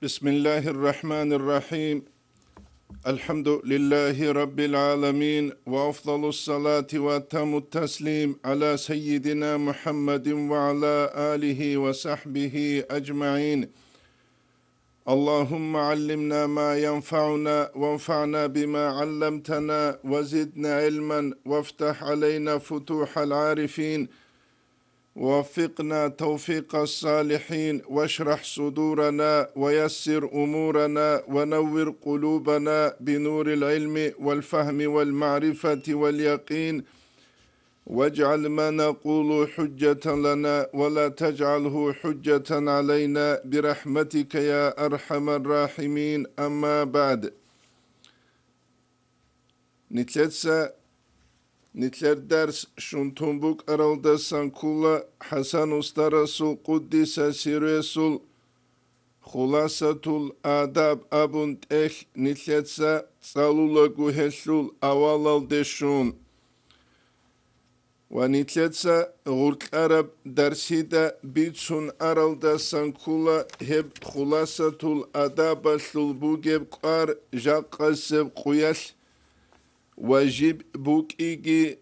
بسم الله الرحمن الرحيم. الحمد لله رب العالمين، وأفضل الصلاة وأتم التسليم على سيدنا محمد وعلى آله وصحبه أجمعين. اللهم علمنا ما ينفعنا وانفعنا بما علمتنا وزدنا علما وافتح علينا فتوح العارفين، ووفقنا توفيق الصالحين، واشرح صدورنا ويسر أمورنا ونور قلوبنا بنور العلم والفهم والمعرفة واليقين، واجعل ما نقول حجة لنا ولا تجعله حجة علينا برحمتك يا أرحم الراحمين. أما بعد، نتلر درس شنتنبوك أرالدا سانكولا حسن استرسل قدس سيرسل خلاصة الآداب أبن تخ نتلتسا صالولا قهشل أوالال دشون ونتلتسا غرق عرب درسيدا بيتسون أرالدا سانكولا هب خلاصة الآداب شلبوغب قار جاقسب قياش واجب بوك إيجي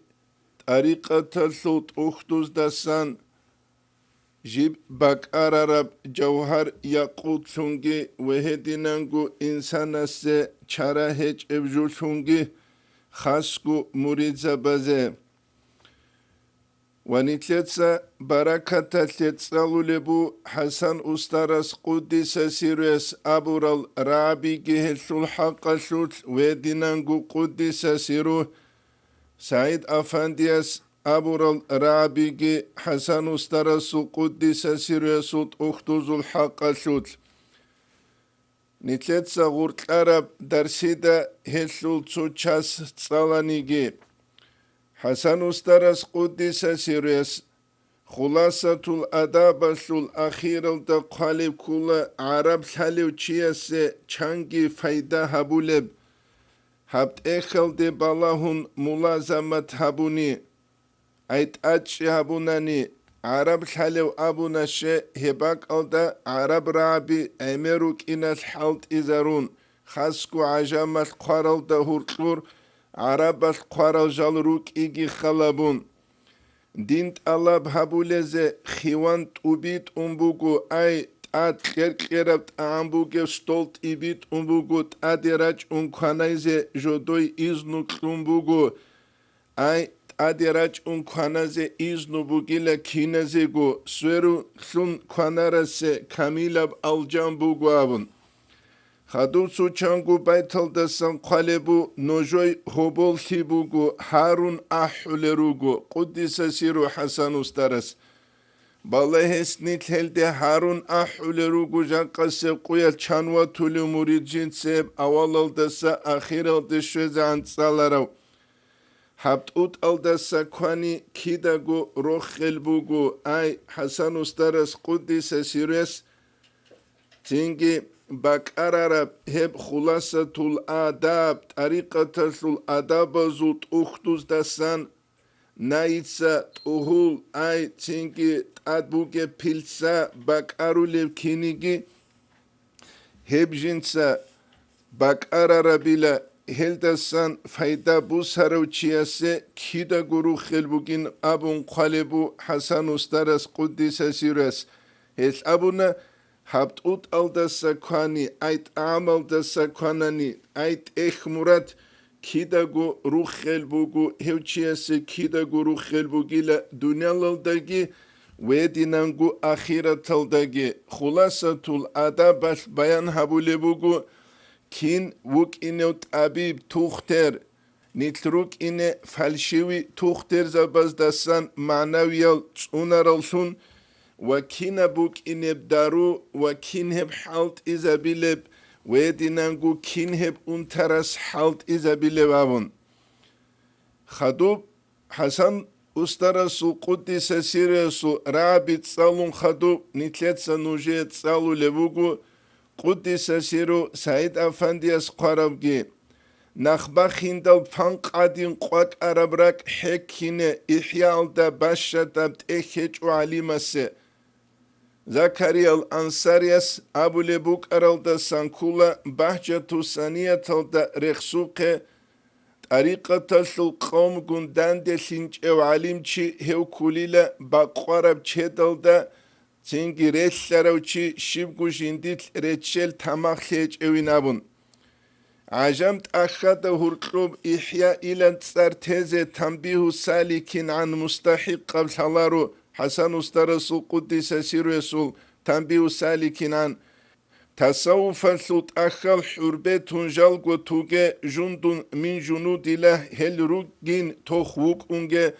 طريقة الصوت أختوز دسان جيب باك أرارب جوهر يقود سونجي وهدينانگو إنسان سي چارا هج ابجو سونجي خاسكو مريزا بازي ونتلتسا بركة تلتسالو لبو حسن أسترس قدس سيريس أبورال رابي جهل الحق شوت ودينانگو قدس سيرو سعيد أفانديس أبورال رابي جي حسن أسترس قدس سيريس أختوز الحق شوت نتلتسا غورت عرب درسيدا هلسول تسوچاس تسالانيجي حسن أسترس قدس سيريس خلاصة الأداب الأخير الدقالب كل عرب حلو چيس چانگي فايدة هبولب هبت اخل دي بالاهن ملازمت هبوني ايت اچ هبوناني عرب حلو ابونش هباك الدا عرب رابي امروك انال حالت ازارون خاسكو عجامت قارل دهورتور عرب القارل جالروك إيجي خلابون دينت ألاب هبولزي خيوان تبيت أمبوغو أي تاد خيرت أمبوغو ستولت إبيت أمبوغو تادراج أنكوانايزي جودوي إزنوك أمبوغو أي تادراج أنكوانازي إزنو بوغيلا كينازيغو سويرو خلون كوانارسي كاميلاب الجامبوغو أبون خادو سوچانگو بيتلدسان قالبو نوجوي هوبول ثيبوغو هارون أحولروغو قدس سيرو حسن استرس بالهس نتهلده هارون أحولروغو جاقس قويل چانوا تولي مريد جنسيب أولالدسا أخيرالدشوز عن سالارو حبت اوت الدسا كواني كيداغو روخ خلبوغو أي حسن استرس قدس سيرس تنجي باك أرارب هب خلاصة الآداب طريقة الآداب زوت أختوز دسان نايتسا تقول أي تنجي تادبوغي بيلسا باك أروليب كينيجي هب جنسا باك أراربيلا هل دسان فايدا بوسارو چياسي كيدا گرو خلبوغين أبون قالبو حسن استرس قدس سيرس هل أبونا حبت اوت الدسا كواني ايت عمل دسا كواناني ايت اخمرات كيداغو روخ خلبوغو هوچياسي كيداغو روخ خلبوغيلا دنيا للداغي ودينانغو اخيرة الداغي خلاصة الاداب بيان هبولبوغو كين وك انو تابيب توختر نتروك انه فالشوي توختر زباز دسان معنويال تسونارالسون وكين بوك إنب دارو وكين هب حالت إذا بلب ويدينانغو كين هب انترس حالت إذا بلب خدوب حسن أسترسو قدس سيرسو رابط صالون خدوب نتلتسا نوجيت صالو لبوغو قدس سيرو سعيد أفنديس قربجي نخبا خيندل فانق عدين قوات عربراك حكينة إحيال دا باشا دابت إحيج وعليمسي زكريا الأنصاريس أبو لبوك أرالدا سانكولا بحجة ثانية تلدا رخصوق طريقة القوم قندان دي سنج او عليم چي هو كوليلا باقوارب چه دلدا تنگي رسلارو چي شبگو جنديت رتشل تماخ خيج اوي نابون عجمت أخذ هرقلوب إحياء إلى تسارتيزي تنبيه سالكين عن مستحق قبل حلارو حسن استرسو قدس سيرو يسول تنبيه سالكين عن تصوف سلط أخل حربة تنجل قطوغة جند من جنود الله هل روغين تخوك أنجة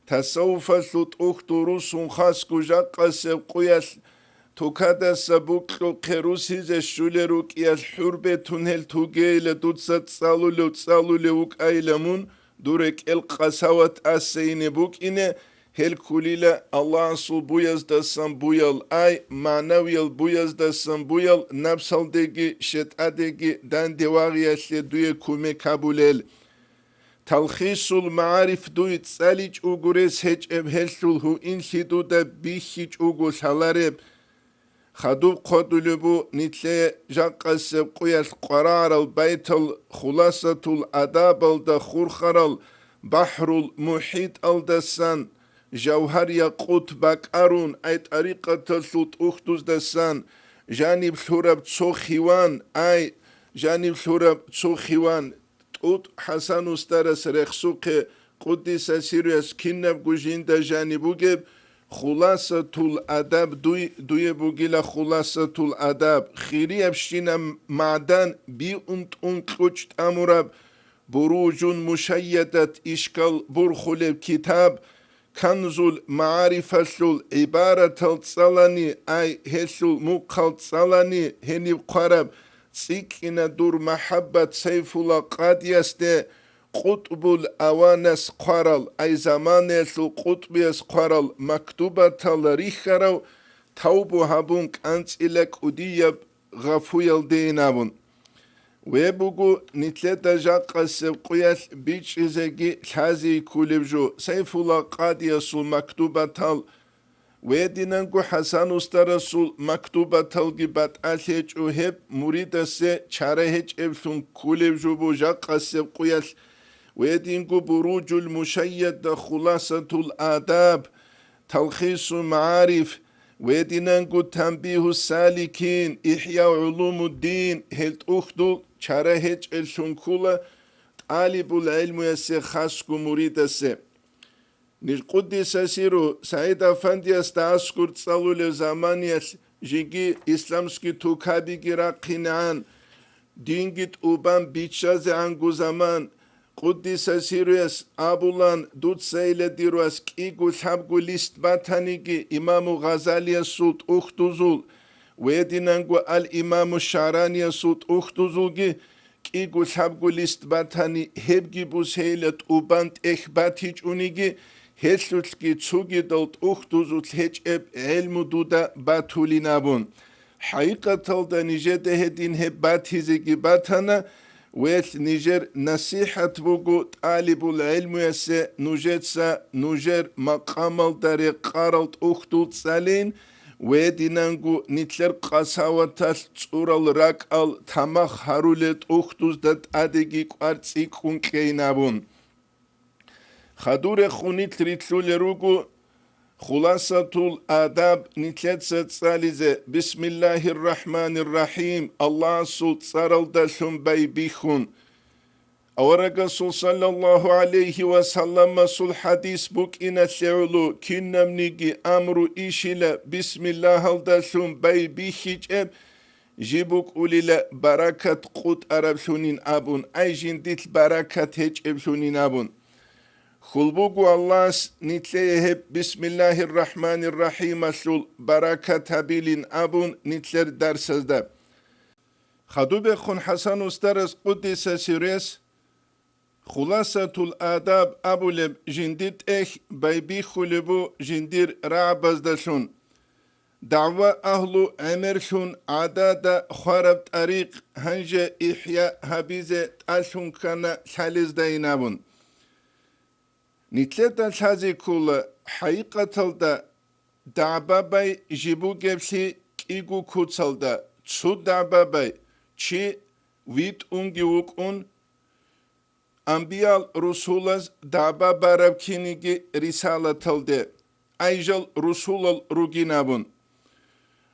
تصوف سلط أختورو سنخاس كجاق قسب قياس توكادا سبوكلو قروسي زشولروك ياس حربة تنهل توغيل دوتسات سالو لوك أيلمون دورك القساوات أسيني بوك إنه هل كوليلا الله سو بويز دسان بويل أي معنويل بويز دسان بويل نفسال ديگي شت أديگي دان دواغي أسلي دوية كومي كابوليل تلخيص المعارف دوية ساليج أوغوريس هج هلسول هو إنسي دودا بيخيج أوغوس هلارب خدوب قدلبو نتلي جاقس قياس قرار البيت الخلاصة الأداب الدخور خرال بحر المحيط الدسان جوهر يقوت بكارون أي طريقة تسلط أختوز دسان جانب سورب تسوخيوان أي جانب سورب تسوخيوان تقوت حسن استرس رخصوق قدس سيريس كنب جوجين دا جانبو جب خلاصة الأدب دوي بوغيلا خلاصة الأدب خيري أبشينا معدن بي انتوش أمرب بروج مشيدة إشكال برخل كتاب كنز المعارف عبارة الصلاني أي هسل مقال صلاني هني قرب سيكنا دور محبة سيف الله قد يسته قطب الأوانس قرال أي زمان يسل قطب يس قرال مكتوبة تلريخرو توبو هبونك أنت إلك أديب غفويل دينابون ويبوغو نتلتا جاقا سبقياس بيش إزاقي لازي كولبجو سيف الله قاد يسل مكتوبة تل ويدينانكو حسن استرسول مكتوبة تلقي بات أسيج وهب مريد سي چارهج ابسون كولبجو بو جاقا سبقياس ويدينكو بروج المشيد خلاصة الآداب تلخيص معارف ويدينانكو تنبيه السالكين إحياء علوم الدين هلت أخدو چارهج الشنكولة طالب العلم يسي خاسكو مريد سي نقدس سيرو سعيد أفندي استعسكر تصالو لزمان يس جيجي إسلامسكي توكابي راقينعان دينجت أوبان بيتشازي عنقو زمان قدس سيريس أبولان دوت سيلة ديروس كيغو ثابغو ليست باتانيجي إمام غزالي السلط أختوزول ويدينانغو الإمام الشعراني السلط أختوزولجي كيغو ثابغو ليست باتاني هبجي بوسيلة أوبانت إخباتيج أونيجي هسلوتسكي تسوغي دلت أختوزول هج إب علم دودا باتولي نابون حقيقة تلدا نجده هدين هبات هزيجي باتانا ويث نيجر نصيحة بوغو طالب العلم يسي نوجتسا نوجر مقام الداري قارلت أختو تسالين ويدينانغو نتلر قاساواتال تصورال راكال تماخ هارولت أختوز دات أدقي قارتسي كينابون خدور خونيت ريتلول روغو خلاصة الآداب نتلت سالزة بسم الله الرحمن الرحيم الله سلط سارل دلهم بيبيخون أورغا صلى الله عليه وسلم سل حديث بوك إنا سيعلو كنم نيجي أمرو إيشيلا بسم الله دلهم بيبيخيج أب جيبوك أوليلا بركة قوت أرب سنين أبون أي جنديت بركة هج أب سنين أبون خلبوغو الله نتليه بسم الله الرحمن الرحيم سول بركة بيلين أبون نتلر درس ده خدوب خون حسن استرس قدس سيريس خلاصة الآداب أبو لب جنديت إخ بيبي خلبو جندير رعبز دشون دعوة أهلو عمرشون عدادة خرب طريق هنجة إحياء هبيزة تأشون كان ثالث دينابون نتلتا تازي كل حقيقة تلدا دعبابي جيبو جبسي كيغو كوتسالدا تسو دعبابي چي ويت اونجي وكون انبياء رسولز دعبابا ربكينيجي رسالة تلده ايجل رسول الروغينابون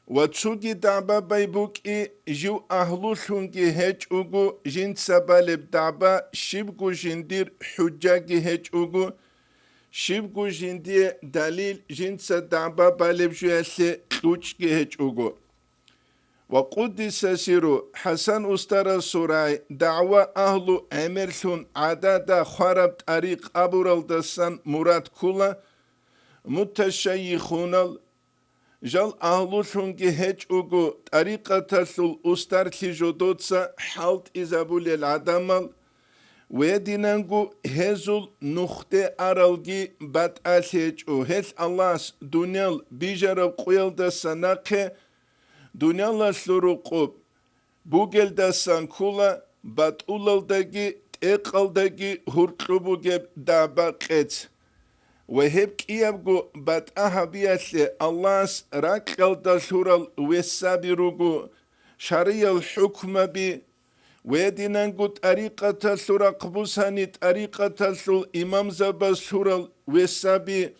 وتسوغي دعبابي بوكي جو اهلوشونجي هيج اوغو جين سبالب دعبا شبغو جندير حجاجي هيج اوغو شبغو جندي دليل جنس دعبا بالب جواسي لوچكي هيج اوغو وقدس سيرو حسن استر سوراي دعوة أهل أمرسون عدد خرب طريق أبورال دسان مراد كولا متشيخون جل أهل شونجي هج أوغو طريقة تسل استر تجدوتسا حالت إزابول العدمال ويدينانغو هزول نخته أرالجي بات أسيج أو هز الله دنيال بيجرب قويل دساناكي دنيالا سروقوب بوغل داسان كولا بات اولالداگي تقالداگي هرقبوغب دابا قيت وهب كيابغو بات احبياسي الله راكال داسورال ويسابيروغو شريع الحكم بي ويدينانغو طريقة سورا قبوساني طريقة سول امام زبا سورال ويسابي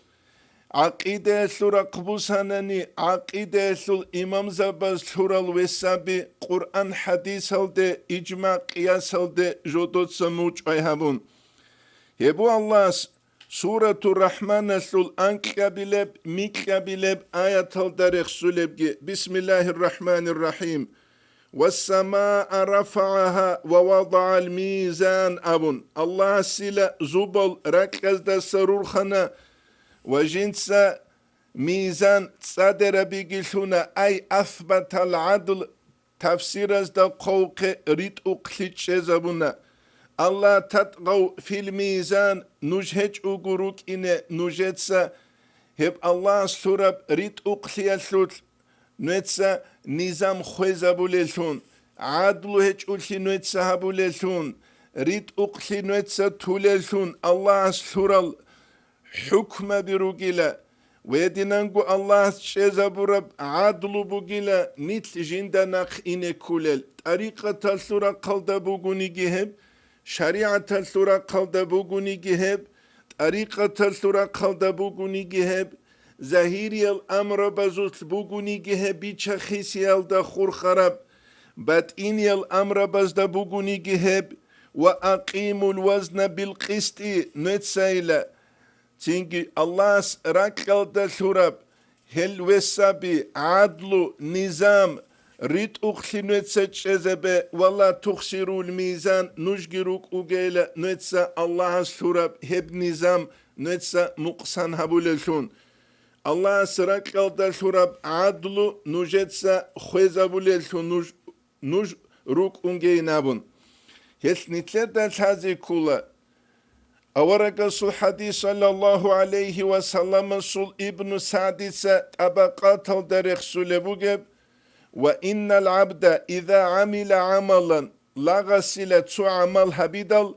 عقيدة سورة قبوسانني عقيدة سول إمام زبا سورة الوسابي قرآن حديث هلده إجماع قياس هلده جودوت سموش أيهابون هبو الله سورة الرحمن سول أنكابلب ميكابلب آيات هلده رخصولب بسم الله الرحمن الرحيم والسماء رفعها ووضع الميزان أبون الله سيلا زبل ركز دا سرور خنا وجنس ميزان صدر بيجلسونا أي أثبت العدل تفسير از دا قوق ريت اقلت شزبونا الله تتغو في الميزان نجهج اقروك إن نجهتسا هب الله سورب ريت اقليسوت نوتسا نظام خوزبوليسون عدل هج اقلي نوتسا هبوليسون ريت اقلي نوتسا توليسون الله سورل حكم بروغيلا ويدينانغو الله شزابورب عدل بوغيلا نيت جندناخ إني كولل طريقة تلسورا قلدا بوغوني جهب شريعة تلسورا قلدا بوغوني جهب طريقة تلسورا قلدا بوغوني جهب زهيري الأمر بزوت بوغوني جهب بيچا خيسيال دا خور خراب بات إني الأمر بزدا بوغوني جهب وأقيموا الوزن بالقسط نتسايلا تينجي الله راكال دا سوراب هل وسابي عدلو نظام ريت اخلي نتسا تشزبه والله تخسروا الميزان نجگروك اوغيلا نتسا الله سوراب هب نظام نتسا مقصان هبولشون الله راكال دا سوراب عدلو نجتسا خوزا بولشون نج روك اونگي نابون هس نتلا دا تازي كولا أورق سول حديث صلى الله عليه وسلم سول ابن سعديسة طبقات الدرخ سولبوغب وإن العبد إذا عمل عملا لا غسل تو عمل هبيدل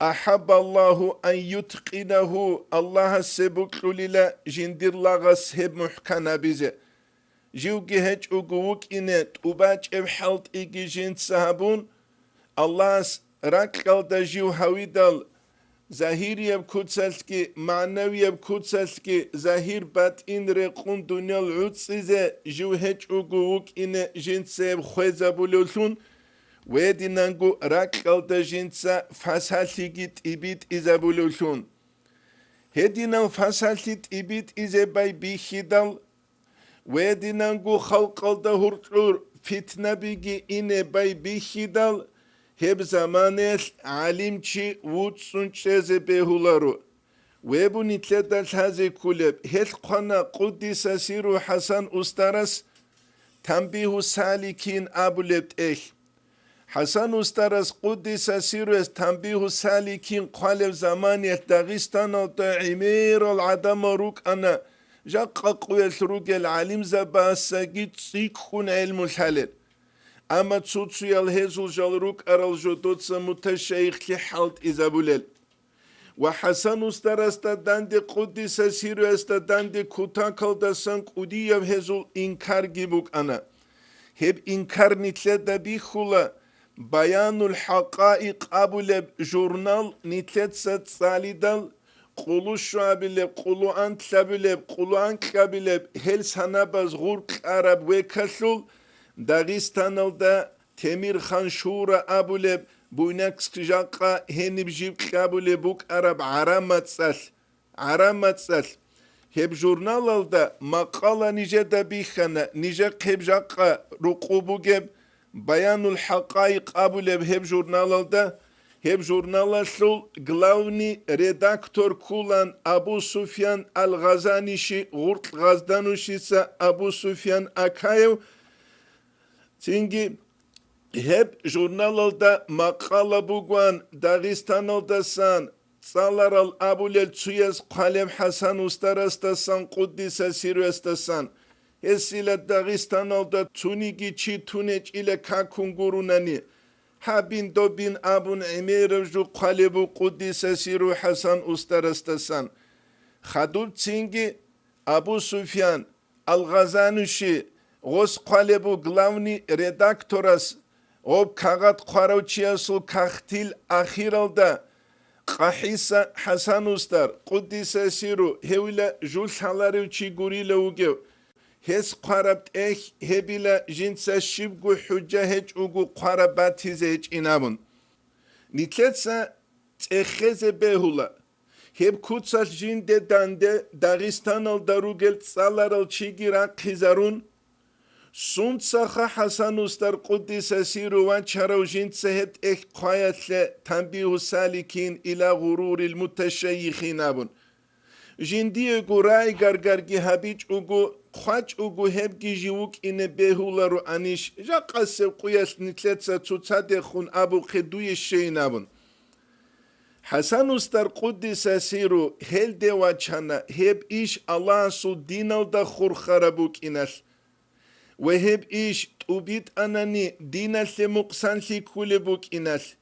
أحب الله أن يتقنه الله سبك للا جندر لا غسهب محكنا بيزه جيوغي هج أغوك إنت وباج إبحالت إيجي جند سهبون الله راكال دا جيو هويدل زهير بكوتسلسكي معنوي بكوتسلسكي زهير بات إن رقون دنيا العدسيزة جو هج أغوك إن جنسة بخوزة بولوسون ويدي نانغو راكال دا جنسة فاسالتيجيت إبيت إزا بولوسون هدي نان فاسالتيت إبيت إزا باي بيخيدال ويدي نانغو خلقال دا هرطور فتنة بيجي إن باي بيخيدال هب زمانش علم چی وود سنچه بهولارو ويبو نتلدال هذه كلب هل قنا قدس سيرو حسن استرس تنبيه سالكين أبولت حسن استرس قدس سيرو تنبيه سالكين قالب زمان داغستان عمير العدم روك أنا جاق قويل روك العلم زباساقيت سيكون علم الحلال أما تسوتسو يالهزل جالروك أرال جودوتسا متشيخ لحالت إزابولل وحسن استرست دند قدس سيرو است دند كوتاكل دسن قدي هزول إنكار جيبوك أنا هب إنكار نتلد بيخولا بيان الحقائق أبو جورنال نتلد ست ساليدال قولو شعبلب قولو أنت لبلب قولو أنت لبلب هل سنباز غرق عرب وكسل داغستان دا تمير خان شورا أبولب بوينكس جاقا هنب جيب قابولبوك عرب عرامت سال هب جورنال دا مقالة نيجا دا بيخانا نيجا قيب جاقا رقوبو جيب بيان الحقائق أبولب هب جورنال دا هب جورنال سول главный редактор كولان أبو سفيان الغزانيشي غرق غزدانوشيسا أبو سفيان أكايو تينجي هب جورنال دا مقالة بوغوان داغستان دا سان صالر الأبولل تسويز قالم حسن استرستسان قدس سيرو استسان هسيلة داغستان دا تونيجي چي تونيج إلى كاكونغوروناني هابين دوبين أبون عمير جو قالبو قدس سيرو حسن استرستسان خدول تينجي أبو سفيان الغزانوشي غوس قالبو главный редакторас об кагат قاروچياسو كاختيل أخيرالدا قحيسا حسن استر قدس سيرو هولا جول سالاريو چي گوري لوگيو هس قاربت هبيلا جنسا شبگو حجة هج اوگو قارباتيز هج انابون نيتلتسا تخيز بهولا هب كوتسال جين دي دانده داغستانال داروگل سالارال چي گيران قيزارون سونتساخا حسن استر قدس سيرو وان چارو جنسا هت قايت تنبيه سالكين الى غرور المتشيخين ابون جندي غوراي غرغرگي هبيج اوگو خاچ اوگو هبگي جيوك ان بهولارو انيش جاقاس قياس نتلتسا تصاد خون ابو خدوي شينابون حسن استر قدس سيرو هل دي واچانا هب ايش الله سو دينال دا خور خرابوك اناس وهب ايش توبيت اناني دينال مقسان لي كولبوك اناس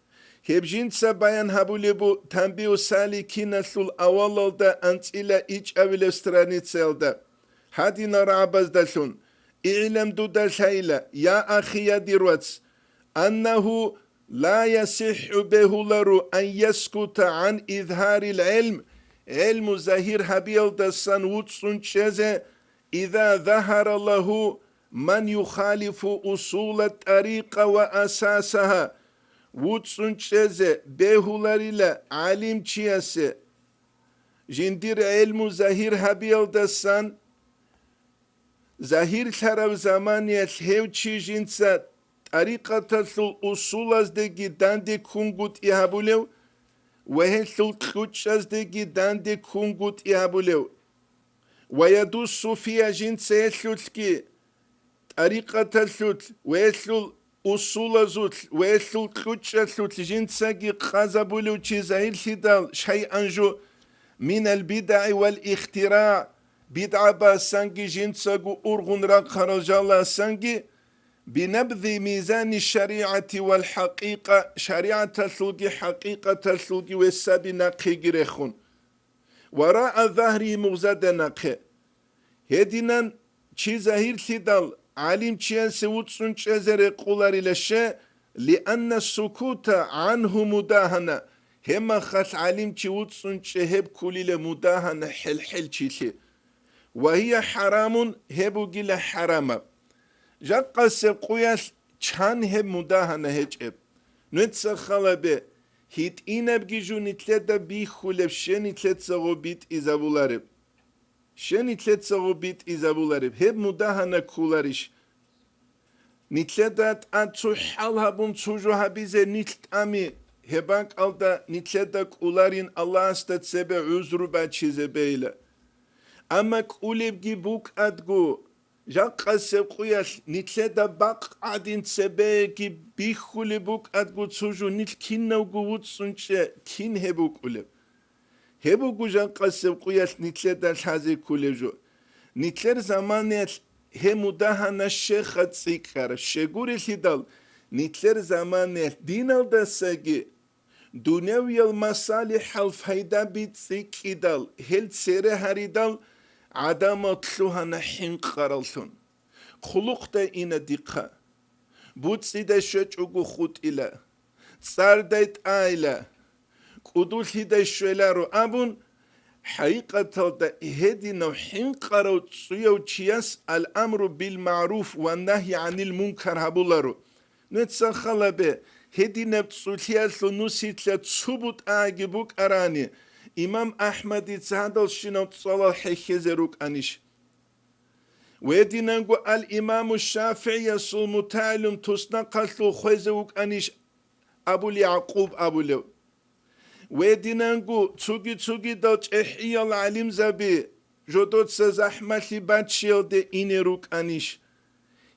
هب جنسا بيان هبولبو تنبيو سالكين سول اولال دا انت الى ايش اول سترانيتسل دا هادي نرعبز دالون اعلم دو دالشايلا يا اخي يا ديروتس انه لا يصح بهولارو ان يسكت عن اظهار العلم علم زهير هبيل دسان وطسون چزه اذا ظهر له من يخالف اصول الطريقة واساسها وطسون چزه بهولاريلا علم چياسه جندير علم زهير هبيل دسان زهير شرف زماني الهيو چي جنسا طريقة الأصول از دگي داندي كونغوت يهابوليو وهي الخوش از دگي داندي كونغوت يهابوليو ويدو الصوفية جنسا يسلوتكي طريقة الثلث ويسلو أصول زوت ويسلو الخوش الثلث جنسا جي قازابوليو چي زهير شدال شيء أنجو من البدع والاختراع بدعة باسانجي جنساقو أرغن راق رجالا سانجي بنبذ ميزان الشريعة والحقيقة شريعة الثلقي حقيقة الثلقي والسابي ناقي جريخون وراء ظهري مغزد ناقي هدينا چي زهير ثدال علم چيان سوتسون چزر قولاري لشه لأن السكوت عنه مداهنة هما خاص علم چي وتسون چهب كولي لمداهنة حل چيلي وهي حرام هبو جل حرام جاقا سبقوياس چان هب مداهنة هجب نتسخلا به هيت إنب جيجو نتلدا بي خولب شن نتلد سغو بيت إزابولارب شن نتلد سغو بيت إزابولارب هب مداهنة كولاريش نتلدات أنتو حالها بون تسوجو هبيزة نتلد أمي هبانك ألدا نتلدا كولارين الله استد سبع عزرو باتشيزة بيلا أما كولبجي بوك أدغو جاقا سبقوياش نتلدا باق عدين سباكي بيخولي بوك أدغو تسوجو نتلكين نوغو وطسونشا كين هبو كولب هبو جاقا سبقوياش نتلدا الحازي كولبجو نتلر زمانيات همو داهانا الشيخة تسيكار الشيغوري لدال نتلر زمانيات دينال دا ساقي دنيوي المصالح الفايدة بيتسيك إدال هل سيره هريدال عدم تلوها نحين قرالسون خلق دا إنا دقا بوتسي دا شجعو خود إلا صار دايت آيلا قدوشي دا شويلارو أبون حقيقة دا هدي نوحين قرأو تسويو تشياس الأمر بالمعروف والنهي عن المنكر هبولارو نتسخلا به هدي نبتسوتياسو نسيتلا تسوبوت آجبوك أراني إمام أحمد يتسهدل شنو تصال حيخزروك أنيش ويدي ننقو الإمام الشافعي يسو متعلم تسنقلو خوزوك أنيش أبو يعقوب أبو لو ويدي ننقو تسوغي دوش إحيا العلم زبي جدود سزحمتي باتشيل دي إنيروك أنيش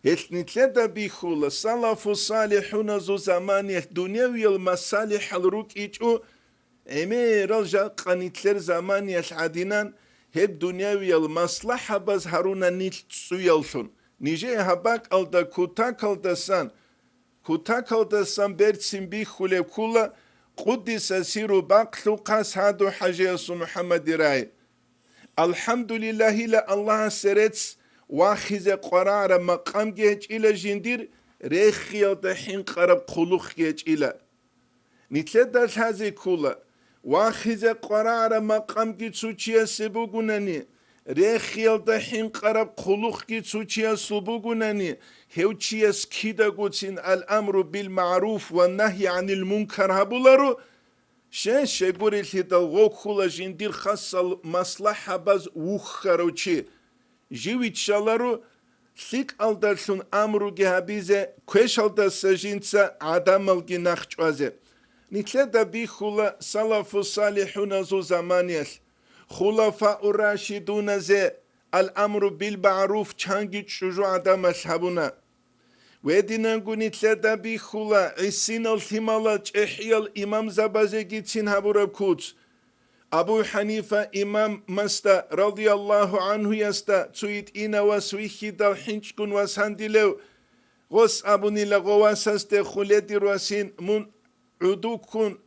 هتنتلدا بيخولا صلاف الصالحون زو زماني الدنيوي المصالح الروك إيجو امي رجع قنيتلر زماني العدينان هب دنيوي المصلحة بز هارونا نيت تسويلسون نيجي هباك الدا كوتاك الدسان برتسين بيخولي كولا قدس سيرو باقلو قاس هادو حاجة محمد راي الحمد لله لا الله سرتس واخذ قرار مقام جيج إلى جندير ريخيال دحين قرب قلوخ جيج إلى نتلدش هذه كولا واخذ قرار مقام جيج سوچيا سبوغوناني ريخيال دحين قرب قلوخ جيج سوچيا سبوغوناني هوچيا سكيدا قوتين الأمر بالمعروف والنهي عن المنكر هبولارو شاش يقول الهدى غوكولا جندير خاصة مصلحة باز وخروچي جيويت شالارو ثيك ألدرسون أمرو جهابيزة كوش ألدرسا جينسا عدم الجناخ جوازة نتلدا بي خلا صلاف الصالحون زو زمانيس خلفاء الراشدون زي الأمر بالمعروف چانجي شجو عدم أصحابنا ويدينانگو نتلدا بي خلا عسين الثمالة إحيال إمام زبازي تين هبورا كوتس أبو حنيفة إمام مستا رضي الله عنه يستا تسويت إنا وسويخي دال حنشكون وساندلو غس أبوني لغواسست خلدي رواسين من عدوكون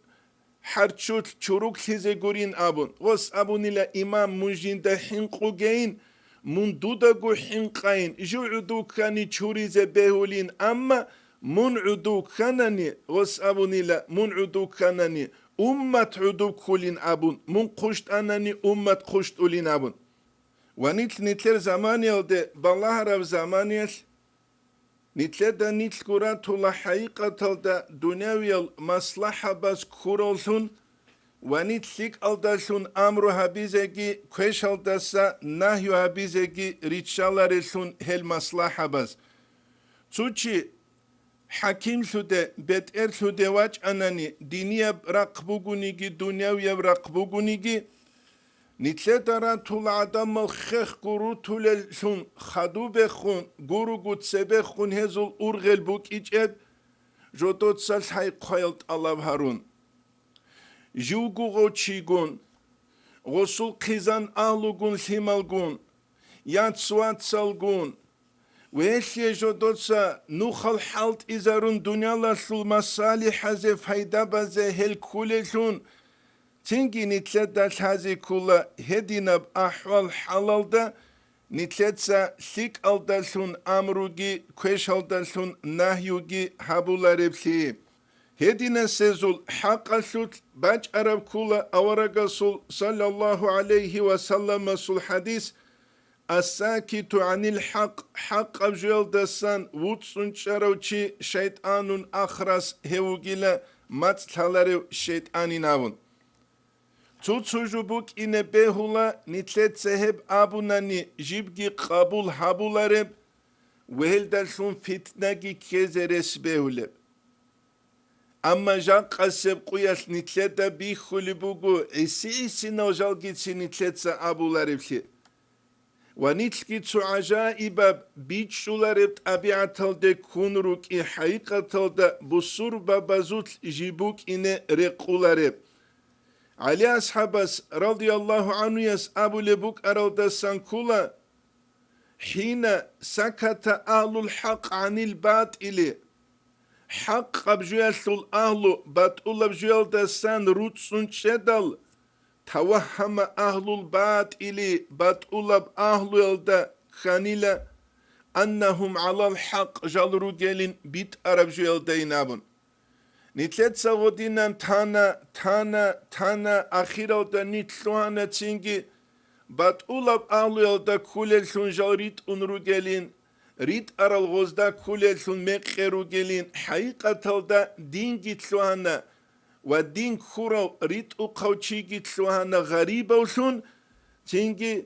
حرچوت چروك تيزي گورين أبون غس أبوني لإمام منجين دا حنقو جين من دودگو حنقين جو عدوكاني چوريزي بهولين أما من عدوكانني غس أبوني من عدوكانني أمة عدو كلين أبون من قشت أنني أمة قشت أولين أبون ونتلر زماني ده بالله رب زماني نتلر ده نتل قرات الله حقيقة ده دنيوي المصلحة بس كورولسون ونتلك ألدسون أمرو هبيزيكي كوش ألدسا نهيو هبيزيكي ريتشالارسون هل مصلحة بس توچي حكيم سوده بيت سوده واج أناني دينيا راقبوغونيجي دنياويا راقبوغونيجي نتلدارا طول عدم الخيخ قرو طول سون خدو بخون قرو قد سبخون هزول أرغل بوك إجاب جودوت سالس هاي قايلت الله هارون جوغو غوچيغون غسول قيزان أهلوغون ثمالغون ياتسوات سالغون ويشي جودوتسا نوخل حالت إزارون دنيا لسول مصالح هزي فايدة بزي هل كولشون تنجي نتلدش هزي كولا هدينا بأحوال حلال دا نتلدسا سيك ألدسون أمروغي كوش ألدسون نهيوغي هبولاربسي هدينا سيزول حق سوت باج عرب كولا أورغسول صلى الله عليه وسلم سول حديث الساكت عن الحق حق أبجيل دسان وطسون شاروشي شيطان أخرس هوغيلا ماتلالارو شيطاني ناون توتسوجو بوك إن بيهولا نتلت سهب أبوناني جيبجي قبول هبولارب وهل دلسون فتناجي كيزرس بيهولب أما جان قاسب قياس نتلت بيخولي بوغو إسي نوجال جيتسي نتلت سا أبولارب ونتلقي تو عجائب بيتشولارب طبيعة ده كونروك إي حقيقة ده بصور بابازوت جيبوك إن رقولارب علي أصحابس رضي الله عنه يس أبو لبوك أرالد سانكولا حين سكت أهل الحق عن الباطل حق بجوال أهل بطول بجوال دسان روتسون شدل توهم أهل الباطل بطول بأهل الدا خانيلا أنهم على الحق جال رجال بيت أرب جوال دينابون نتلت سودينا تانا أخيرا دا نتلوانا تنجي بطول بأهل الدا كولل سنجال ريت رجالين ريت أرى الغزدا كولل سن مقر رجالين حقيقة دا دين جتلوانا ودين خورو ريت أقوشي جتلوانا غريبة وسن تنجي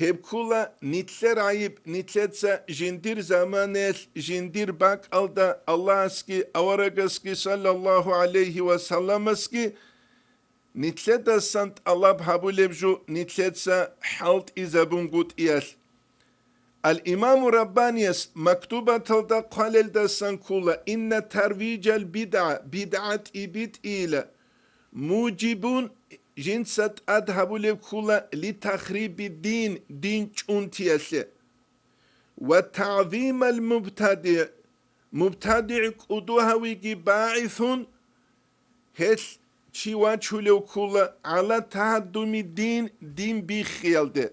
هبكولا نتلر عيب نتلتسا جندير زمانيس جندير باك ألدا الله اسكي أورغسكي صلى الله عليه وسلم اسكي نتلتا سنت الله بحبو لبجو نتلتسا حالت إزابون قوت إياس الإمام ربانيس مكتوبة تلدا قالل دا سنكولا إن ترويج البدعة بدعة إبت إيلا موجبون جنسة أذهب لكولا لتخريب الدين دين چونتيسي وتعظيم مبتدع قدوها ويجي باعثون هس چيواتشو لكولا على تهدم الدين دين بخيال ده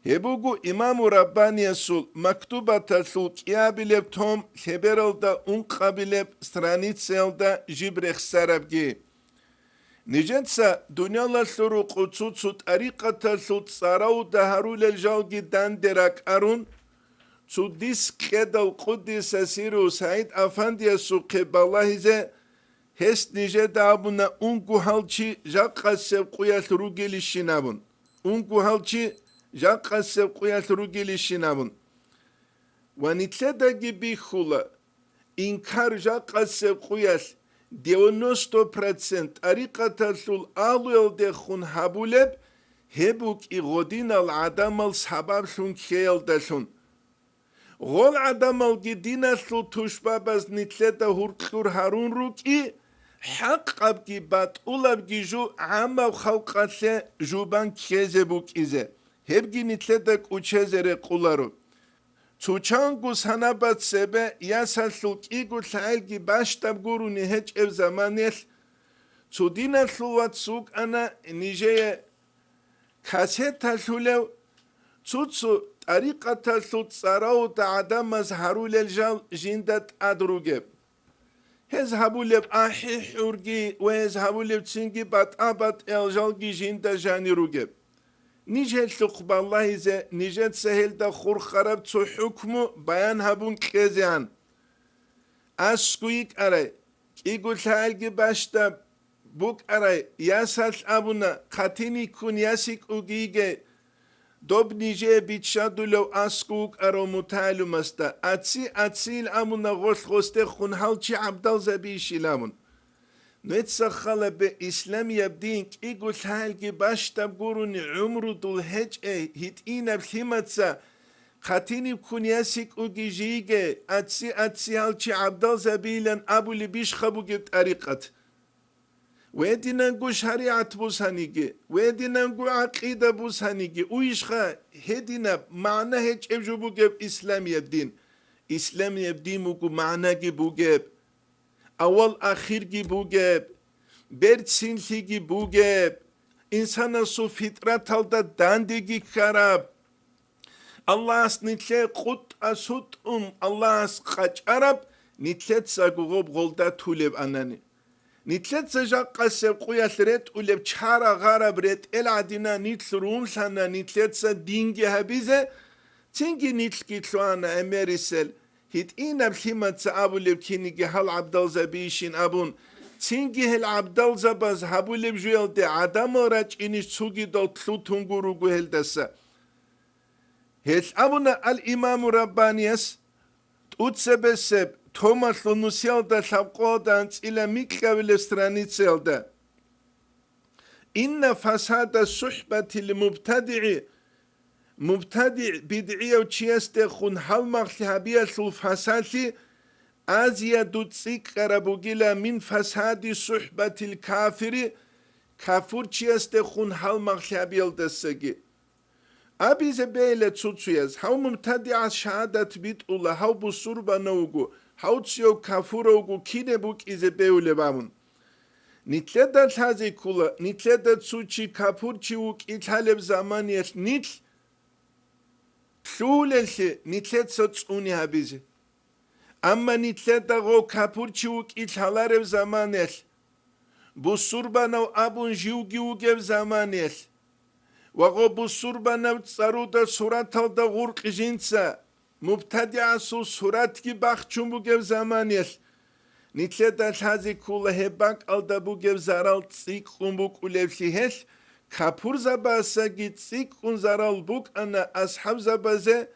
هبوغو إمام رباني يسول مكتوبة تسول كيابلب توم خبرل دا قابلب سترانيتسل دا جبرخ سربجي نجنسا دنيا سرو قدسوت سوت أريقة سوت ساراو دهارو للجالجي دان دراك أرون سوت ديس كده القدس سيرو سعيد أفاندي سوقي بالله زي هست نجد أبونا أنكو هالشي جاقا سبقويا ثروجي للشنابون أنكو هالشي جاقا سبقويا ثروجي للشنابون ونتلدى بيخولا إنكار جاقا سبقويا 90% أريقة سول ألويل دخون هبولب هبوك إغودين العدم السحباب سون خيال دسون غول عدم الجدين سول تشبابز نتلتا هوركور هارون روكي حق أبكي بات أولابكي جو عام خلقا سي جوبان كيزي بوك إزي هبكي نتلتا كوچيزي قولارو توچانگو سنابات سبه یاسال سلک ایگو سایلگی باشتاب گورو نهج اب زمانیل تو دینا سلوات سوک انا نیجه کاسه تسولو تو طریقه تسول سراو تا عدم از هرول الجال جندت ادروگب هزهبو لب آحی حورگی و هزهبو لب تسنگی بات آبات الجالگی جنده جانی روگب نيجل ثقب الله إذا نيجت سهل دا خور خراب تو حكمه بيان هبون كيزيان أسكويك أراي إيقول سهلجي باشتا بوك أراي ياساس أبونا خاتيني كون ياسيك أوغيجي دوب نيجي بيتشادو لو أسكوك أرو متعلو مستا أتسيل أبونا غوث خون هالشي عبدال زبيشي لامون نتسخل بإسلام يبدين إيقول هالجي باشتاب قروني عمرو دول هج هيتينا بثيمتسا خاتيني بكون ياسيك اوغي جيجي أتسي هالشي عبدال زبيلا أبو اللي بيش خبو جبت أريقت ويدينا نقو شريعة بوس هنيجي ويدينا نقو عقيدة بوس هنيجي ويشخا هدينا معنى هج ابجو جب إسلام يبدين مكو معنى جبو جب أول آخر جي بوجب برد سنسي جي بوجب إنسان سو فطرة تلدا داندگي خراب الله اس نتلي قط اسود الله اس قاچ عرب نتلت ساقوغوب غولدا تولب أناني نتلت سجاق قسب قويا ثريت ولب چارا غارب ريت العدنا نتل روم سانا نتلت سا دينجي هبيزة تنجي نتل كيتلوانا أميريسل هيت إينا بخيمة أبو لبكينيجي هل عبدال زبيشين أبون تنجي هل عبدال زباز هبو لبجويل دي عدم راج إنش تسوغي دال تلو تنگوروغو هل دسا هل أبونا الإمام ربانيس تسبسب توماس لنوسيال دا سابقو دانس إلى ميكاويل استرانيتسيل دا إن فساد الصحبة المبتدع بدعية وچيست خون حل مغلحبية الفساد أزيد تسيك قربوغيلا من فساد صحبة الكافر كافر چيست خون حل مغلحبية الدسگي أبي زبيلة تسوتسويز هاو مبتدع شهادة بيت الله هاو بصوربا نوغو Hautsio kafurogu kinebuk izebeule bamun. Nitleda thazi kula, nitleda tsuchi kapurchi uk ithaleb zamaniyes nitl, tlulelhe nitlet sotsuni habizi. Amma nitleda go kapurchi uk ithalareb zamaniyes. Bu surbanav abun jiugi ugev zamaniyes. Wago bu surbanav tsaruda suratalda gurq jinsa. Mubtadi'a su surat ki bakhchum bugev zamaniyes. Nitleda thazi kula hebak alda bugev zaral tsik umbuk ulevli hel. Kapur zabasa git tsik un zaral buk ana ashab zabaze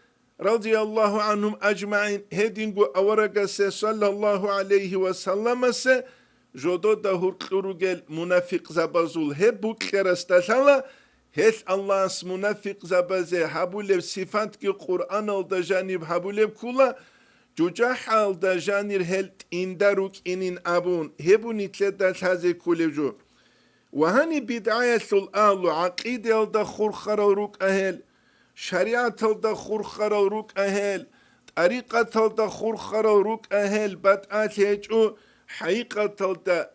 radiyallahu anhum ajma'in hedingu awaragase sallallahu aleyhi ve sellemese jodo da hurqurugel munafik zabazul he buk kerastasala hel Allah's munafik zabaze habulev sifat ki Kur'an alda janib habulev kula Jucah alda janir helt indaruk inin abun hebu nitleda thazi kulevju وهني بداية الآل عقيدة الدا خرخر وروك أهل شريعة الدا خرخر وروك أهل طريقة الدا خرخر وروك أهل بدأت يجو حقيقة الدا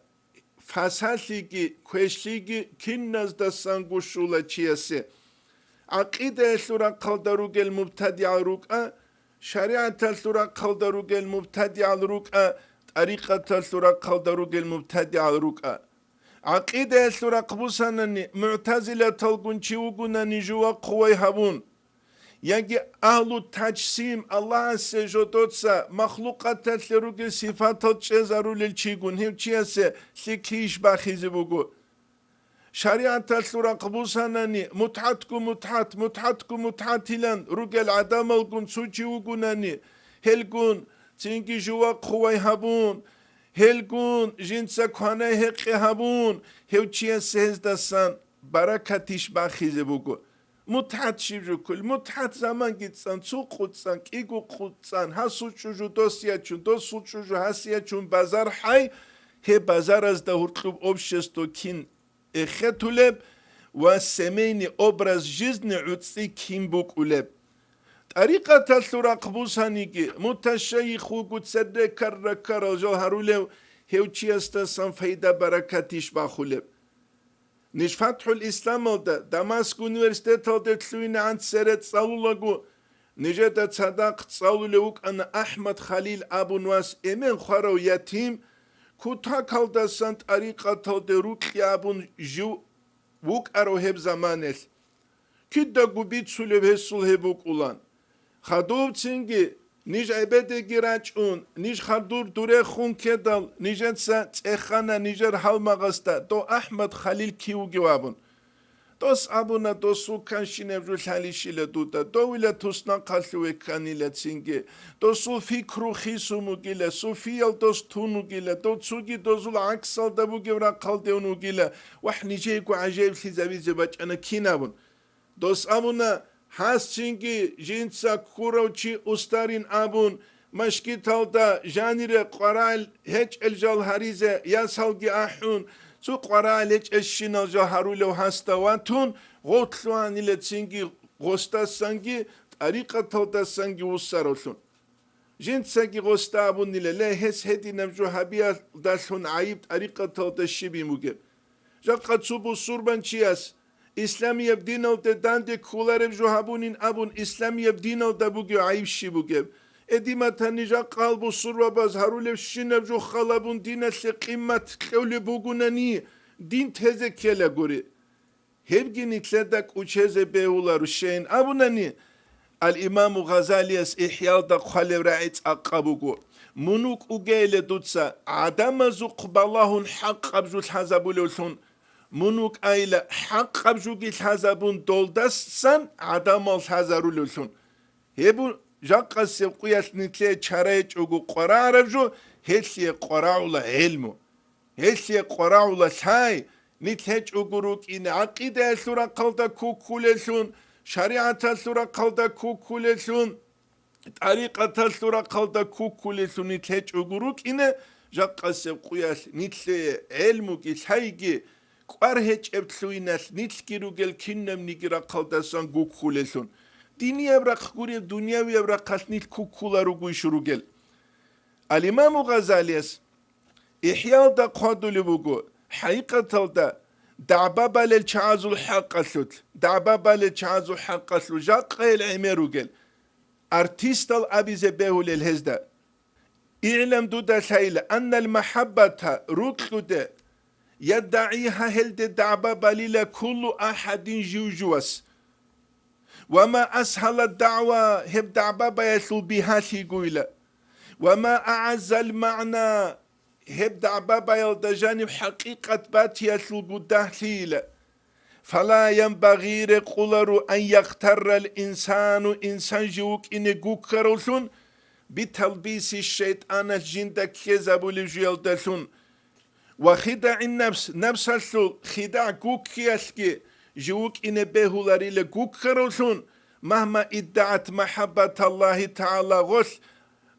فساليجي كوشليجي كنز دا سانغوشولا تشيسي عقيدة الثورة قلدروك المبتدع روك شريعة الثورة قلدروك المبتدع روك طريقة الثورة قلدروك المبتدع روك عقيدة الثورة قبوسانني معتزلة تلقون چيوغوناني جوا قوي هبون يجي أهل التجسيم الله سجدوتسا مخلوقات الثروغ صفات الجزارو للچيغون هم چيسي سيكيش باخيزي بوغو شريعة الثورة قبوسانني متحتكو متحتلان روغ العدام القون سوچيوغوناني هلقون تنجي جوا قوي هبون هلگون جنسا کنه حقی هبون هوچیه سهز دستان برکتیش بخیزه بگو متحد شیب کل متحد زمان گیتسان سو خودسان کیگو خودسان ها سوچوجو دوستیا چون دو سوچوجو هستیا چون بازار حی he bazar az da hurtkub obşesto kin ehetuleb ve semeyni obraz jizne utsi kin buk uleb طريقة الثورة قبوسانيكي متشيخو قد سد كر جوهرولو هيوچي استسان فايدة بركاتيش باخولب نش فتح الإسلام دا دمسك universitet دا تلوين عن سرت صاولوغو نجد تصدق صاولوك أن أحمد خليل أبو نواس إمن خارو يتيم كوتا كالدسان طريقة تلدروك يابون جو وك أروهب زمانس كده قبيت سلوه هسول هبوك أولان خدوب تنگی نیج عباده گیرچون نیج خدور دوره خون کدال نیجت سا تخانه نیجر حال مغسته دو احمد خلیل کیو گوابون دوس ابونا دو سوکان شینفرو خلیشیل دودا دو ویل توسنا قلوه کانیل تنگی دو سوفی کرو خیسو مگیله سوفیال دوس تونو گیله دو تسوگی دوزول عکسال دبو گورا قلدونو گیله وح نیجه گو عجیب خیزاوی زباچ انا کینابون دوس ابونا Hasçingi jinsa kurovçi ustarin abun maşkitalda janire qaral hiç eljal harize yasalgi ahun su qaral hiç eşinal jaharulo hastavatun gotluan ile çingi gostasangi tariqatalda sangi usarolsun jinsagi gostabun ile lehes hedinem juhabiya dasun ayib tariqatalda şibi muge jaqatsubu surbançiyas İslamiye dinal de dande kularem johabunin abun İslamiye dinal da bugü ayıpşi bugü. Edima tanıca kalbu surva baz harulev şinev jo khalabun dinese kıymet kevle bugunani din teze kele gori. Hevgin ikledak uçeze beular şeyin abunani al İmam Gazaliyas İhya'da khalev ra'it aqabugu. Munuk ugele dutsa adama zuqballahun haqq abzul hazabululsun. Munuk aile hak abjugil hazabun doldassan adam al hazarululsun. Hebu jaqas sevqiyas nitle çarayç ugu qararaju hesiye qaraula ilmu. Hesiye qaraula say nitleç uguruk in aqide sura qalda kukulesun şariata sura qalda kukulesun tariqata sura qalda kukulesun nitleç uguruk ine jaqas sevqiyas nitle ilmu ki saygi Qarheç ebtluinas nitskirugel kinnem nigira qaldasan gukhulesun. Dini evrak guri dünyavi evrak kasnit kukularu guyşurugel. الإمام غزاليس إحيال دا قادو لبوغو حقيقة دا دعبابا للشعازو الحق أسلوت دعبابا للشعازو الحق أسلوت جاق العميرو قل أرتيست الأبيزة بيهو للهزدا اعلم دودا سايلة أن المحبة روكلو دا يدعيها هلد دعبابا للا كل أحد جوجوس وما أسهل الدعوة هب دعبابا يسل بها سيقويلة وما أعز المعنى هب دعبابا يلدجانب حقيقة بات يسل قده سيلة فلا ينبغي رقلر أن يختر الإنسان إنسان جوك إن قوكرلسون بتلبيس الشيطان الجندك كذب لجيلدسون وخدع النفس نفس السل خدع قوك يسكي جوك إن بهولاري لقوكرلسون مهما ادعت محبة الله تعالى غس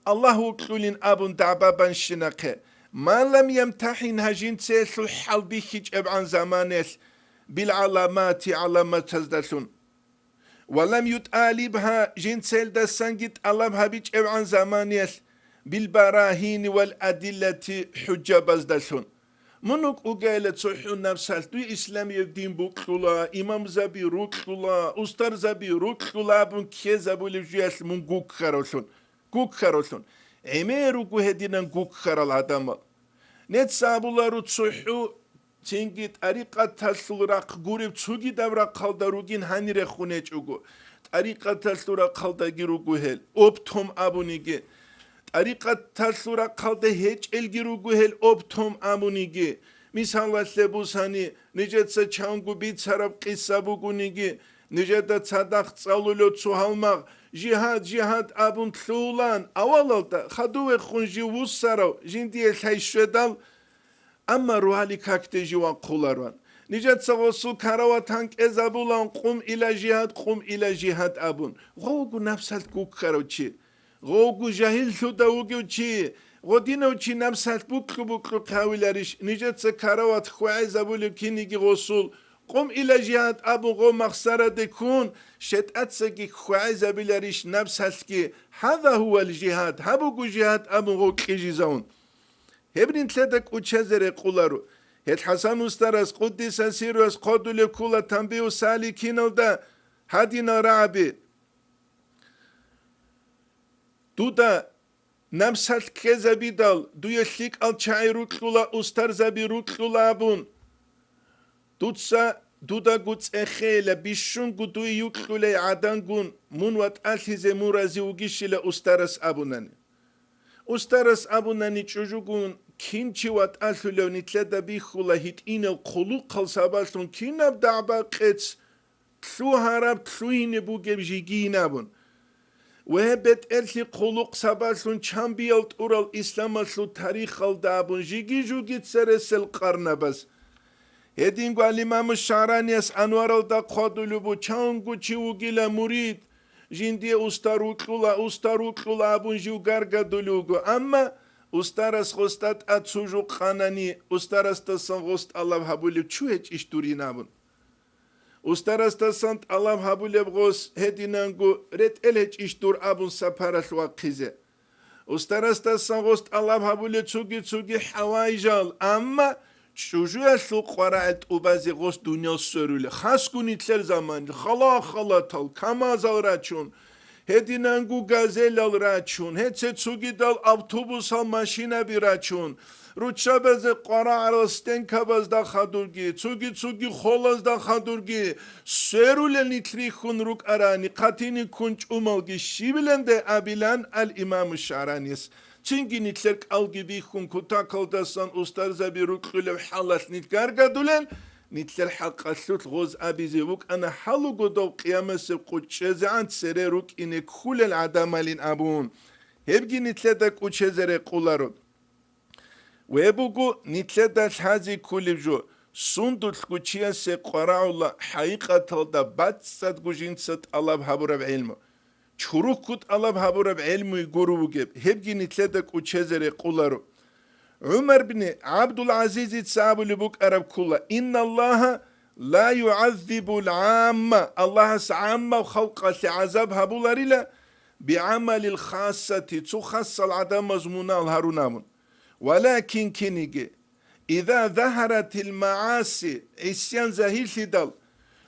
الله كلين أبن دعبابا شنقه ما لم يمتحن هجين سيسل حل بيخيج عن زمانيس بالعلامات علامات تزدسون ولم يتآلبها جنسيل دسانجت ألبها بيج عن زمانيس بالبراهين والأدلة حجة بزدسون منوك أقالت صحو نفسها دو إسلام يبدين بوكتولا إمام زبي روكتولا أستر زبي روكتولا بون كيزابو لجياس من قوك خروسون عميرو قهدنا قوك خرال عدم نتسابولا رو تصحو تنجد أريقة تسلراق قريب تسوغي دورا قلدروغين هاني رخونيج أغو أريقة تسلراق قلدگيرو هل أبتهم أبونيگي أريقة تسلراق قلده هيج الگيرو هل أبتهم أبونيگي مثال سبوساني نجد سچانگو بيت سرب قصابوغو نيگي نجد صدق تصالولو تسوهالماغ جهاد أبون تلولان أولالتا خدوه خونجي وسارو جندي الحيشودال أما روحالي كاكتي جوان قولاران نجد سغوصو كارواتانك إزابولان قوم إلى جهاد أبون غوغو نفسات كوك خارو چي غوغو جاهل سوداوغو چي غودينو چي نفسات بوكلو قاويلاريش نجد سكاروات خواه إزابولو كينيجي غوصول قم إلى جهاد أبو غو مخسرة دكون شتأت سكي خواه إزابولاريش نفساتكي هذا هو الجهاد هبوغو جهاد أبو غو كيجيزون هبرين تلدك وچزر قولارو هت حسن استرس قدس سيروس قدول كولا تنبيو سالكين الدا هدينا رعبي دودا نمسل كزبي دال دو يشليك الچاي روكلولا استر زبي روكلولا بون دودا قدس اخيلا بيشون قدو يوكلولا عدنگون منوات الهزي مرازي وغيشيلا استرس أبوناني استرس أبوناني چوجوگون كينچي وات ألولو نتلدا بيخولا هيت إن القلو قلسابالتون كيناب دعبا قيتس تلو هاراب تلوين بوغيب جيجي نابون وهبت ألتي قلوق سابالتون چامبيالت أورال إسلام أسلو تاريخ الدابون جيجي جوغي تسرس القرن بس هدينغو الإمام الشعرانيس أنوار الدا قادلو بو چانگو چي وغيلا مريد جندي أستاروكلولا أبون جو غارغا دلوغو أما أستارس غستات أتسوجو خاناني أستارس تسان غست الله هبولي چوهج إشتوري نابون أستارس تسان الله هبولي بغوس هدينانغو رت الهج إشتور أبون سپارس واقيزة أستارس تسان غست الله هبولي تسوغي حوايجال أما شوجو يسلو قرأت أبازي غست دنيا سرولي خاص كوني تلر زمان خلا تل كمازال راچون هدينانگو گازل راچون هتسه تسوگي دال أوتوبوس ماشينة براچون روچا بزه قرا عرستن كباز دا خادورگي تسوگي خلاز دا خادورگي سرول نتري خون روك أراني قاتيني كنچ أمالگي شيبلنده أبيلان الإمام الشعرانيس چنگي نتلرك ألگي بيخون كتا كالدسان أستار زبي روكلو حالات نتگارگا دولن نتلر حق سوت غوز أبيزي وك أنا حلو قدو قيامة سبقوچزي عن تسري روك إنك خول العدامالين أبون هبگي نتلدك وچزري قولارو ويبوغو نتلدش هازي كوليبجو سندو تلقوچيا سي قراء الله حقيقة دا باتسات قجين ست الله بحبورا بعلمه چوروك كت الله بحبورا بعلمه يقورو بگب هبگي نتلدك وچزري قولارو عمر بن عبد العزيز تسابو لبوك أرب كله إن الله لا يعذب العامة الله سعامة وخلقه عذاب هبولاريلا بعمل الخاصة تخص العدم مضمونا الهرونامون ولكن كنيجي إذا ظهرت المعاصي عصيان زهيل سيدال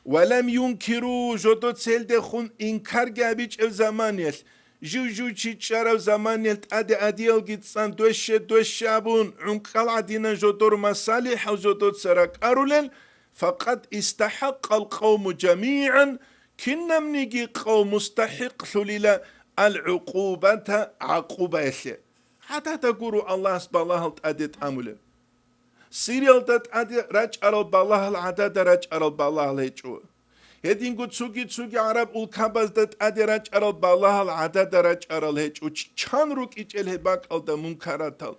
ولم ينكروا جدود سيلدخون إنكار جابيج في زمانيل جو تشارو زمانيل أديال جيتسان دوش أبون عنقال عدينا جدور مصالح وجدود سراك أرولل فقد استحق القوم جميعا كنا منيجي قوم مستحق للا العقوبة عقوبة حتى تقولوا الله سبحانه أدت أمله سيريال تات أدي راج أرل بالله العدد راج أرل بالله ليجو هدين قد سوغي عرب الكابز تات أدي راج أرل بالله العدد راج أرل ليجو چان روك إجل هباك ألدا منكراتل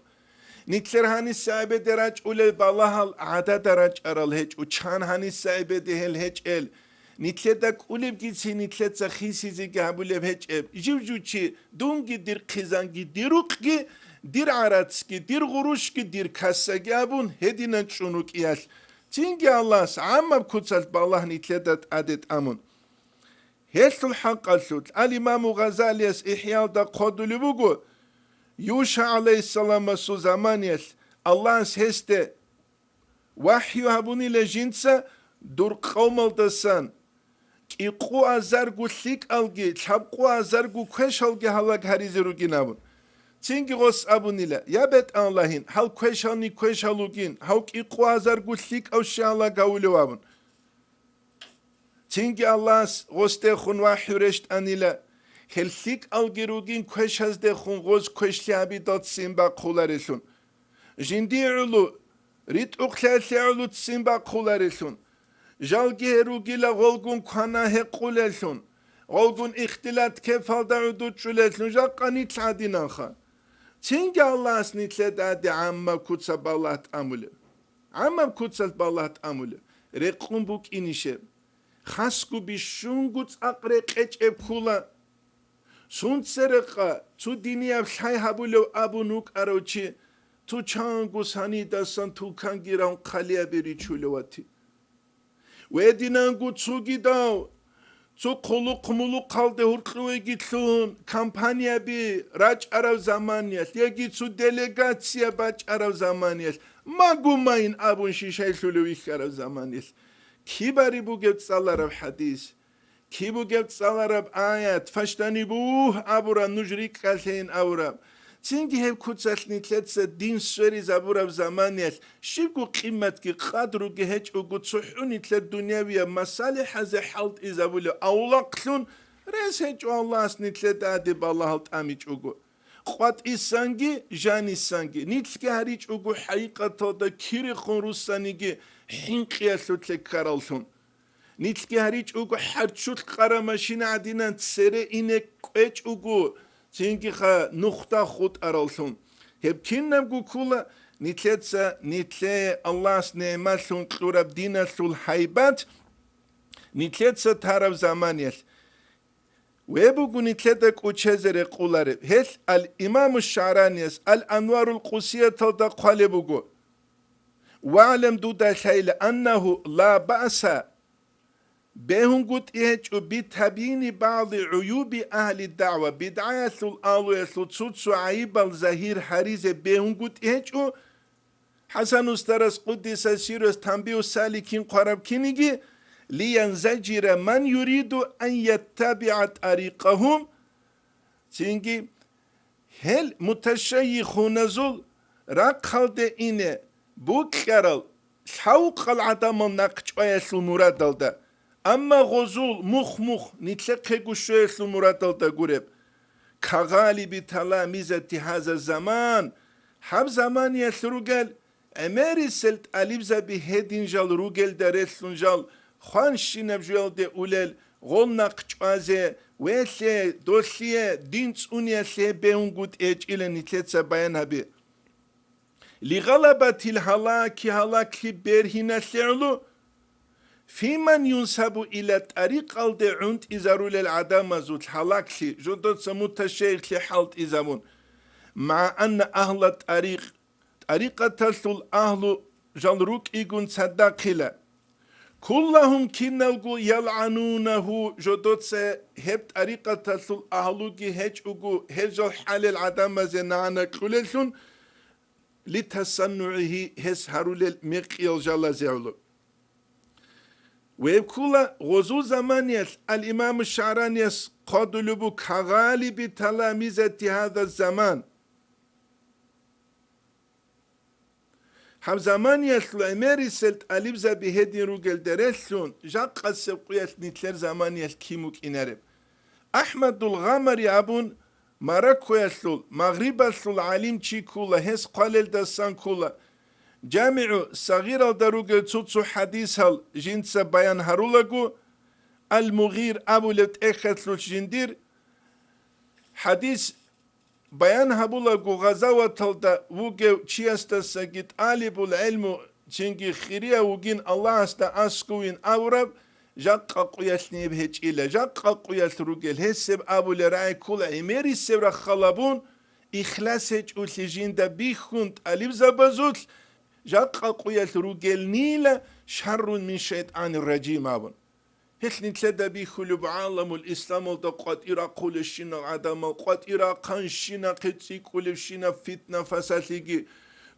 نتلر هاني سايبه دراج أولي بالله العدد راج أرل ليجو چان هاني سايبه دهل هجل نتلر داك أولي بجيسي نتلر تخيسي زيگه هبولي بهجل جو چي دونگي دير قيزانگي ديروقگي دير عراتسكي دير غروشكي دير كاساگي أبون هدينا چونوك إيال تينجي الله عما بكتسل بالله نتلدت أدت أمون هلتو الحق السوت الإمام غزالي إحيال دا قدولي بوغو يوشع عليه السلام سو زمانيس الله هسته وحيو هبوني لجنسة دور قوم الدسان كيقو أزارگو ثيك ألگي تحبقو أزارگو كوش ألگي هلاك هريزي روگي نابون تينجي غوص أبونيلا يا بيت اللهين هل كوشالني كوشالوجين هاوك إقوازر قلتلك أو شالا قولي وابن تينجي الله غوص تخون وحيرشت أنيلا هل ثيك الجروجين كوشاز دخون غوص كوشلابي دات سيمبا قولاريسون جندي علو ريت أقلال علو تسيمبا قولاريسون جالجي هروجي لغولجون كوانا هقولاريسون غولجون اختلاط كيفال دعودو تشولاريسون جاقاني تلعدين خا تينجي الله سنيتلد أدي عما كتسا بالله تأمله عما كتسا بالله تأمله ريقون بوك إنيشه خاسكو بشونغو تأقرق إب كولا سون سرقا تو دينيا بشاي هبولو أبو نوك أروچي تو چانگو ساني دستان تو كانگيران قليا بري چولواتي ويدينانگو تسوگي داو تو قلق ملق kaldı hurtluğa gitsun kampanya bir raç arav zamaniyet ya gitsu delegasya baç arav zamaniyet magumayın abun şişay suluğu arav zamaniyet kibari bu getsalar hadis ki bu getsalar ayet faştani bu abura nujrik kaltein abura çünkü hep kutsatnitletse din suri zaburav zamaniyet şibgu kıymet ki kadru geheç o gutsuhunitle dünyaviye masalih haze halt izabulu avlaqlun res heç o Allah asnitle dadi ballahalt amiç ogu Qvat isangi jan isangi nitski hariç ogu haqiqato da kiri khonrusanigi hinqiyaslutle karalsun nitski hariç ogu harçut qaramaşina adinan tsere inek qeç ogu تينكي خا نختا خود أرالسون هب كينام كوكولا نتلتسا نتلي الله سنعمالسون قرب دينا سول حيبات نتلتسا تارب زمانيس ويبوغو نتلتك وچزر قولارب هل الإمام الشعرانيس الأنوار القوسية تلتا قالبوغو وعلم دودا شايل أنه لا بأس بهن قد إهج بتبيين بعض عيوب أهل الدعوة بدعاية الآلوية تسوتسو عيب الزهير حريزة بهن قد إهج حسن استرس قدس سيرس تنبيه السالكين قرب كنيجي لينزجر من يريد أن يتبع طريقهم تنجي هل متشيخ نزول رقل إنه بوكرل حوق العدم النقش ويسل مراد ده أما غزول مخ نتلقى قشوية المراد الدقورب كغالب تلاميذة هذا الزمان حب زمان يسروغل أماري سلت أليبزا بهدين جال روغل درسلون جال خوانشي نبجوال دي أولل غول نقشوازي ويسي دوسيه دينس أونيسي بيونغوت إيج إلى نتلتسا بيان هبي لغلبة الهلاك هلاك برهنا سعلو في من ينسب إلى طريق الدعوت إزارول العدم زوت حلاكسي جدد سموت الشيخ لحالت إزامون مع أن أهل الطريقة تسل أهل جلروك إيقون صداقلا كلهم كنلقو يلعنونه جدوتس هب طريقة تسل أهلوكي هجوكو هجو حال العدم زنانا كلشون لتصنعه هس هارول المقيل جل زعلو ويبكولا غزو زمانيس الإمام الشعرانيس قدلبو كغالب تلاميذة هذا الزمان هم زمان يسلو اميري سلت أليبزا بهدي روغل درسون جاق السبقية نتلر زمان يسكيموك إنارب أحمد الغامر يابون ماركو يسلو مغرب يسلو العليم تشيكولا هس قالل دسان كولا جامع صغير الدروغل تسوتسو حديث هل جنس بيان هارولغو المغير أبو لت إخسلو جندير حديث بيان هبولا غزاوة تلدا وجو تشيستا سجد علب العلم تشنجي خيريا وجين الله استا اسكوين اورب جاق قياسني بهج إلى جاق قياس روجل هسب أبو لرعي كل عميري سبرا خلابون إخلاصج وسجين دا بيخوند أليب زبازوت جاق قياس روجل نيلا شر من شيطان الرجيم أبون هل نتلدى بيخلو بعالم الإسلام والدقات إراقول الشينا عدم القات إراقان شينا قدسي كل الشينا فتنة فساسيجي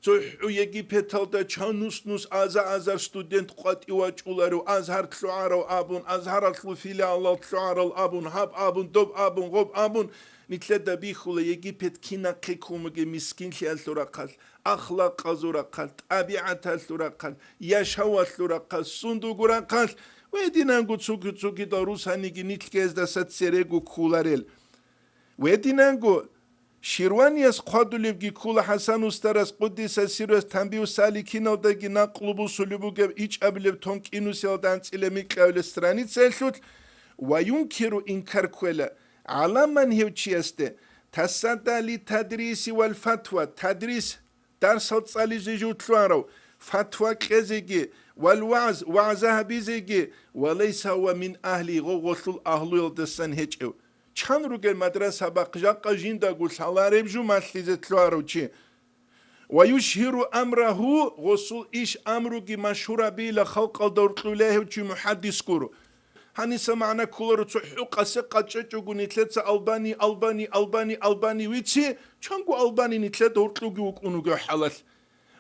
تحو يجي بيتال دا چانوس نوس آزار ستودنت قات إواج أولارو أزهر تلوعارو آبون أزهر تلوفيلا الله تلوعارو آبون هاب آبون دوب آبون غوب آبون نتلدى بيخلو يجي بيت كينا قيكومجي مسكين شيال ثراقال أخلاق ثراقال طبيعة ثراقال يشهوة ثراقال صندوق ثراقال ويدينانغو تسوكي داروس هنيجي نيتلكيز دا ساتسيريغو كولاريل ويدينانغو شيروانياس قادوليبجي كولا حسن استرس قديس سيروس تنبيو سالكينو داغي نقلبو سلوبوغ ايچ ابلب تونك انوسيال دانس الى ميقاول سترانيت سيلشوت وينكروا انكار كولا على من هيوتشيسته تصدى للتدريس والفتوى تدريس درس تصالي جيجو تلوارو فتوى كزيجي والوعز وعزها بيزيجي وليس هو من أهلي غوغوثل أهلو يلدسن هيجو چان روغل مدرسة باقجاق جيندا قول سالاريب جو مسليزة تلوارو چي ويشهر أمره غسول إيش أمرو مشهورة بي لخلق الدورتلو ليه وچي محدث كورو هاني سمعنا كولر تحو قسقة چچو نتلتsa ألباني ويتسي چانگو ألباني نتلت دورتلو وكونو حالث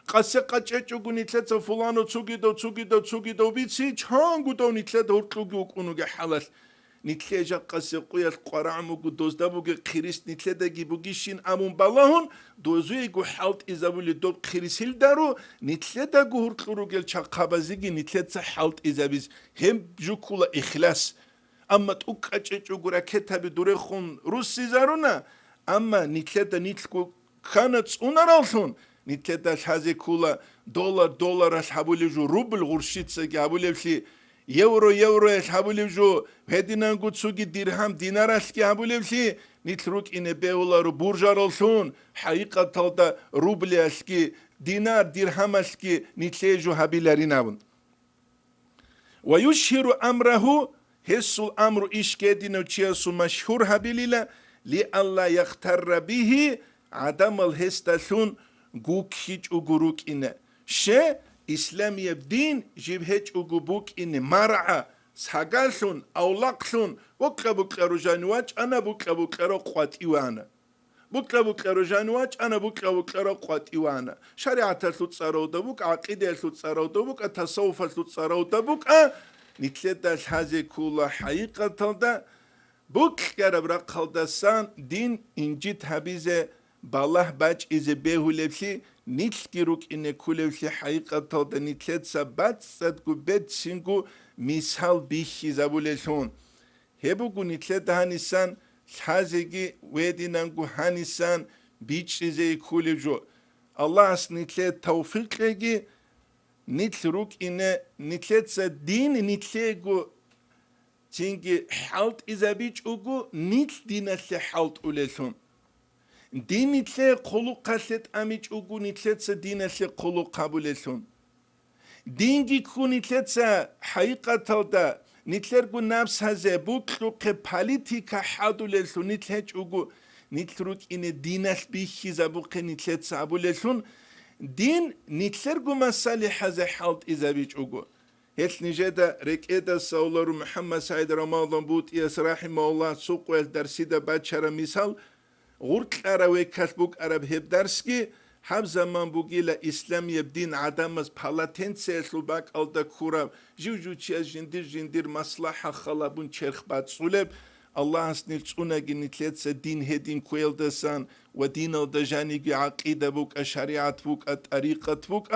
قسقة چچو نتلت فلانو تسوغيدو بيتسي چانگو دو نتلت دورتلو وكونو حالث نتلجا قسقويا القرعمو دوزدابو خريس نتلداغي بوغيشين امون بالاهون دوزويغو حالت ازابولي دوب خريسيل دارو نتلداغو هرقروغل چاقابازيغي نتلدسا حالت ازابيز هم جوكولا إخلاص اما توقع چچو راكيتابي دوريخون روسي زارونا اما نتلدا نتلكو كانت اونارالسون نتلدا شازي كولا دولار حابولي جو روبل غرشيتساغي حابولي يورو يحبولي جو هدينا قدسوكي درهم دينار اسكي حبولي نتروك إن بيولارو بورجار السون حقيقة تلتا روبل اسكي دينار درهم اسكي نتليجو حبيلاري نابن ويشهر أمره هسو الأمر إشكيدينو تشيسو مشهور حبيليلا لألا يختر به عدم الهستسون قوكيج وقروك إن شي إسلامية بدين جيبهج وجبوك إن مرعى سحقالسون أو لقسون بوك رجانواج أنا بوك قوات إيوانا بوك رجانواج أنا بوك قوات إيوانا شريعة تتصارو دبوك عقيدة تتصارو دبوك التصوف تتصارو دبوك نتلتا هذه كلها حقيقة تلدا بوك كرب رقلدسان دين إنجيت هبيزة بالله باج إذا بيهو لبسي نتلقيروك إن كل في حقيقة تلدا نتلت سبات صدقو بيت سنقو مثال بيخي زابولشون هبوكو نتلت هانيسان حازيجي ويدي نانقو هانيسان بيش زي كل جو الله اس نتلت توفيق لجي نتلروك إن نتلت دين نتلقو تنجي حالت إذا بيش أوغو نتل دين اللي حالت أوليسون دين نتلي قلو قاسد أميج أوغو نتلتسا دين اللي قلو قابولسون دين جيكو نتلتسا حقيقة تلدا نتلرغو نفس هزي بوكلو قباليتيكا حادو لسون نتلهج أوغو نتلروك إن دين البيخي زابوكي نتلتسا أبولسون دين نتلرغو مسالي هزي حالت إذا بيج أوغو هل نجدا ركيدا سولر محمد سعيد رمضان بوت يس رحمه الله سوق درسيدا باتشرا مثال غورت أراوي كاتبوك أراب هب درسكي هم زمان بوغيلا إسلام يبدين عدم از پالاتين سيسلو باك ألدا كورا جو چيز جندير مصلحة خلابون چرخ بات صولب الله سنيل تسوناگي نتلت دين هدين كويل دسان ودين الدجانيگي عقيدة بوك الشريعة بوك الطريقة بوك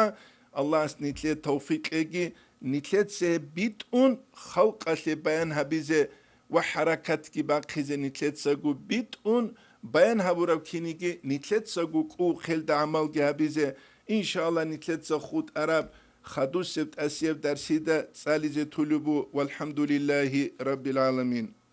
الله سنيل توفيق اگي نتلت بيتون خلق اللي بيان هبيزه وحركات باقي نتلت ساقو بيتون بيان هبورو كينيجي نتلت ساقو كو خلد عمل جهبيزه إن شاء الله نتلت ساخود عرب خدو سبت أسيف درسيدة ساليزة طلبو والحمد لله رب العالمين.